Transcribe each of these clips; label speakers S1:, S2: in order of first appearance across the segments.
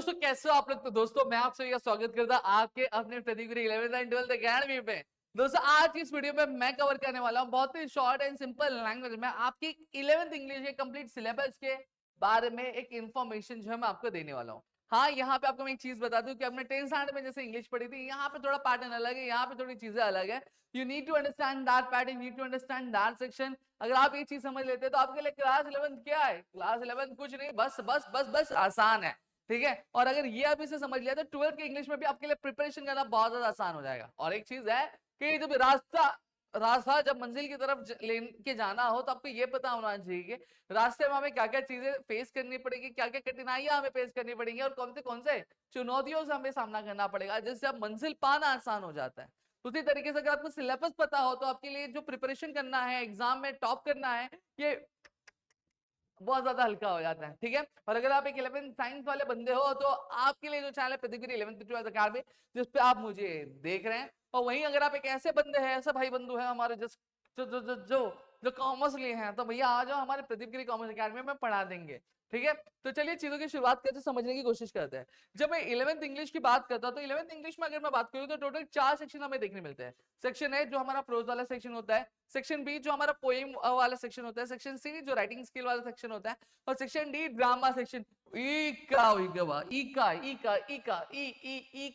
S1: दोस्तों कैसे हो आप लोग। तो दोस्तों मैं आप सभी का स्वागत करता आपके अपने प्रतियोगी 11th एंड 12th अकेडमी पे। दोस्तों आज की इस वीडियो में मैं कवर करने वाला हूं बहुत ही शॉर्ट एंड सिंपल लैंग्वेज में आपकी 11th इंग्लिश के कंप्लीट सिलेबस के बारे में एक इन्फॉर्मेशन जो है मैं आपको देने वाला हूँ। हाँ, यहाँ पे आपको मैं एक चीज बता दूं कि आपने 10th स्टैंडर्ड में जैसे इंग्लिश पढ़ी थी, यहाँ पे थोड़ा पैटर्न अलग है, यहाँ पे थोड़ी चीजें अलग है। You need to understand that pattern, need to understand that section. अगर आप ये चीज समझ लेते हैं तो आपके लिए क्लास 11th क्या है, क्लास 11th कुछ नहीं, बस बस बस बस आसान है। ठीक है, और अगर ये अभी से समझ लिया तो 12th के इंग्लिश में भी आपके लिए प्रिपरेशन करना बहुत ज्यादा आसान हो जाएगा। और एक चीज है कि जब रास्ता रास्ता जब मंजिल की तरफ लेके जाना हो तो आपको ये पता होना चाहिए कि रास्ते में हमें क्या क्या चीजें फेस करनी पड़ेगी, क्या क्या कठिनाइयां हमें फेस करनी पड़ेंगी और कौन से चुनौतियों से हमें सामना करना पड़ेगा, जिससे अब मंजिल पाना आसान हो जाता है। उसी तरीके से अगर आपको सिलेबस पता हो तो आपके लिए जो प्रिपरेशन करना है, एग्जाम में टॉप करना है, ये बहुत ज्यादा हल्का हो जाता है। ठीक है, और अगर आप एक 11th साइंस वाले बंदे हो तो आपके लिए जो चैनल है प्रतिगिरी 11th 12th अकेडमी, जिस पे आप मुझे देख रहे हैं, और वहीं अगर आप एक ऐसे बंदे हैं, ऐसे भाई बंधु हैं हमारे जो जो जो जो जो, जो कॉमर्स लिए हैं, तो भैया आ जाओ हमारे प्रतिगिरी कॉमर्स अकेडमी में पढ़ा देंगे। ठीक है, तो चलिए चीजों की शुरुआत करते समझने की कोशिश करते हैं। जब मैं 11th इंग्लिश की बात करता हूं तो 11th इंग्लिश में अगर मैं बात करूं तो टोटल 4 सेक्शन हमें देखने मिलते हैं। सेक्शन ए जो हमारा प्रोज वाला सेक्शन होता है, सेक्शन बी जो हमारा पोएम वाला सेक्शन होता है, सेक्शन सी जो राइटिंग स्किल वाला सेक्शन होता है, और सेक्शन डी ड्रामा सेक्शन। ई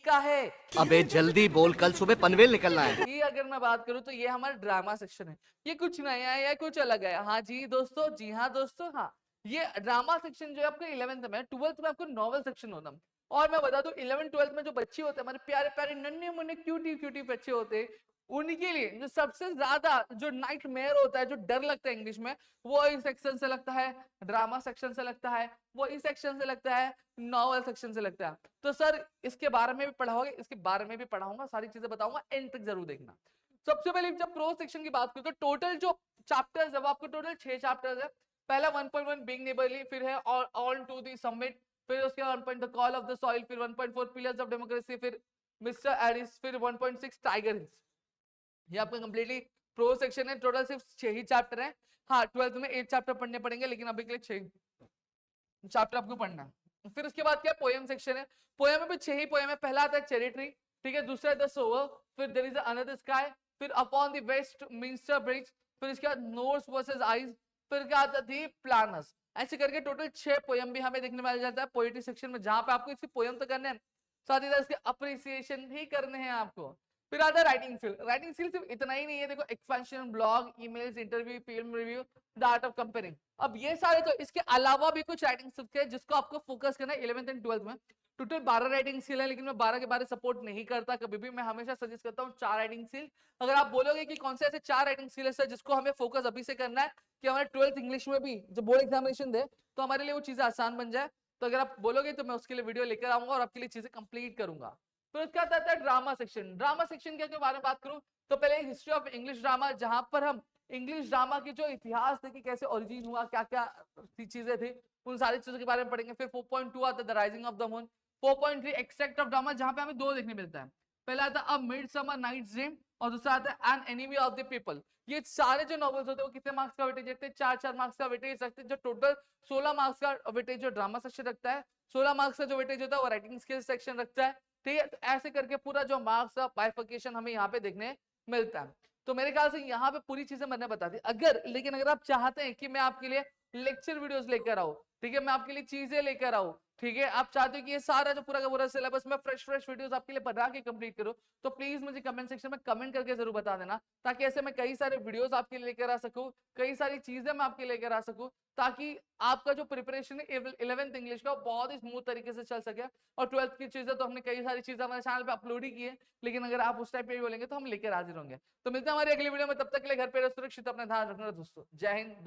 S1: का है।
S2: अबे जल्दी बोल, कल सुबह पनवेल निकलना है।
S1: ये अगर मैं बात करूं तो ये हमारा ड्रामा सेक्शन है। ये कुछ नया है या कुछ अलग है? हाँ जी दोस्तों, जी हाँ दोस्तों, हाँ। ये ड्रामा सेक्शन जो है आपको 11th में, 12th में आपको नॉवल सेक्शन होता है। और मैं बता दूं 11th 12th में जो बच्चे होते हैं, हमारे प्यारे प्यारे नन्हे मुन्ने क्यूटी क्यूटी बच्चे होते हैं, उनके लिए जो सबसे ज्यादा जो नाइटमेयर होता है, जो डर लगता है इंग्लिश में, वो इस सेक्शन से लगता है, ड्रामा सेक्शन से लगता है, वो इस सेक्शन से लगता है, नॉवल सेक्शन से लगता है। तो सर इसके बारे में भी पढ़ाओगे? इसके बारे में भी पढ़ाऊंगा, सारी चीजें बताऊंगा, एंड तक जरूर देखना। सबसे पहले जब प्रो सेक्शन की बात करूं तो टोटल जो चैप्टर्स है वो आपको टोटल 6 चैप्टर्स है। पहला 1.1 बीइंग नेबरली, फिर है ऑन टू द समिट, फिर उसके बाद 1. The call of the soil, फिर 1.4 पिलर्स ऑफ डेमोक्रेसी, फिर मिस्टर एडिस, फिर 1.6 टाइगर हिल्स। ये आपका कंप्लीटली प्रो सेक्शन है। टोटल सिर्फ 6 ही चैप्टर है। हाँ, 12th में 8 चैप्टर पढ़ने पड़ेंगे, लेकिन अभी के लिए 6 चैप्टर आपको पढ़ना है। फिर उसके बाद क्या पोएम सेक्शन है। पोएम में भी 6 ही पोएम है। पहला आता है चेरी ट्री, ठीक है, दूसरा द सोवर, फिर देयर इज अनदर स्काई, फिर अपॉन द वेस्ट मिंस्टर ब्रिज, फिर इसके बाद नोर्स वर्सेस आइज, फिर क्या आता थी प्लानस। ऐसे करके टोटल 6 पोएम भी हमें देखने मिल जाता है पोएट्री सेक्शन में, जहां पे आपको इसकी पोएम तो करने हैं, साथ ही साथ इसके अप्रिसिएशन भी करने हैं आपको। फिर आता है राइटिंग स्किल। राइटिंग स्किल सिर्फ इतना ही नहीं है, देखो expansion, blog, emails, interview, film review, the art of comparing. अब ये सारे तो इसके अलावा भी कुछ राइटिंग स्किल्स है जिसको आपको फोकस करना है 11th एंड 12th में। टोटल 12 राइटिंग स्किल है, लेकिन मैं 12 के बारे सपोर्ट नहीं करता कभी भी। मैं हमेशा सजेस्ट करता हूँ 4 राइटिंग स्किल। अगर आप बोलोगे कि कौन से ऐसे 4 राइटिंग स्किल है जिसको हमें फोकस अभी से करना है कि हमारे 12th इंग्लिश में भी जब बोर्ड एग्जामिनेशन दे तो हमारे लिए वो चीजें आसान बन जाए, तो अगर आप बोलोगे तो मैं उसके लिए वीडियो लेकर आऊंगा और आपके लिए चीजें कंप्लीट करूंगा। फिर उसके बाद आता है ड्रामा सेक्शन। ड्रामा सेक्शन के बारे में बात करूं तो पहले हिस्ट्री ऑफ इंग्लिश ड्रामा, जहां पर हम इंग्लिश ड्रामा की जो इतिहास थे कि कैसे ओरिजिन हुआ, क्या क्या चीजें थी, उन सारी चीजों के बारे में पढ़ेंगे। फिर 4.2 आता है the rising of the moon. 4.3 extract of drama, जहां पे हमें 2 देखने मिलता है। पहला आता है अ मिडसमर नाइट्स ड्रीम और दूसरा आता है an enemy of the people. ये सारे जो नॉवेल्स होते हैं वो कितने मार्क्स का वेटेज रखते हैं? 4-4 मार्क्स का वेटेज रखते हैं। जो टोटल 16 मार्क्स का वेटेज जो ड्रामा सेक्शन रखता है, 16 मार्क्स का जो वेटेज होता है वो राइटिंग स्किल्स सेक्शन रखता है। ठीक है, तो ऐसे करके पूरा जो मार्क्स का बाइफिकेशन हमें यहाँ पे देखने मिलता है। तो मेरे ख्याल से यहाँ पे पूरी चीजें मैंने बता दी। लेकिन अगर आप चाहते हैं कि मैं आपके लिए लेक्चर वीडियोस लेकर आऊं, ठीक है, मैं आपके लिए चीजें लेकर आऊं, ठीक है, आप चाहते हो कि ये सारा जो पूरा का पूरा सिलेबस में फ्रेश वीडियोस आपके लिए बना के कंप्लीट करूं, तो प्लीज मुझे कमेंट सेक्शन में कमेंट करके जरूर बता देना, ताकि ऐसे मैं कई सारे वीडियोस आपके लिए लेकर आ सकूं, कई सारी चीजें मैं आपके लेकर आ सकूं, ताकि आपका जो प्रिपरेशन है 11th इंग्लिश का बहुत ही स्मूथ तरीके से चल सके। और 12th की चीजें तो हमने कई सारी चीजें हमारे चैनल पे अपलोड ही की है, लेकिन अगर आप उस टाइप पे भी बोलेंगे तो हम लेकर हाजिर होंगे। तो मिलते हैं हमारी अगली वीडियो में, तब तक के लिए घर पे रहो सुरक्षित, अपना ध्यान रखना दोस्तों। जय हिंद दोस्तों।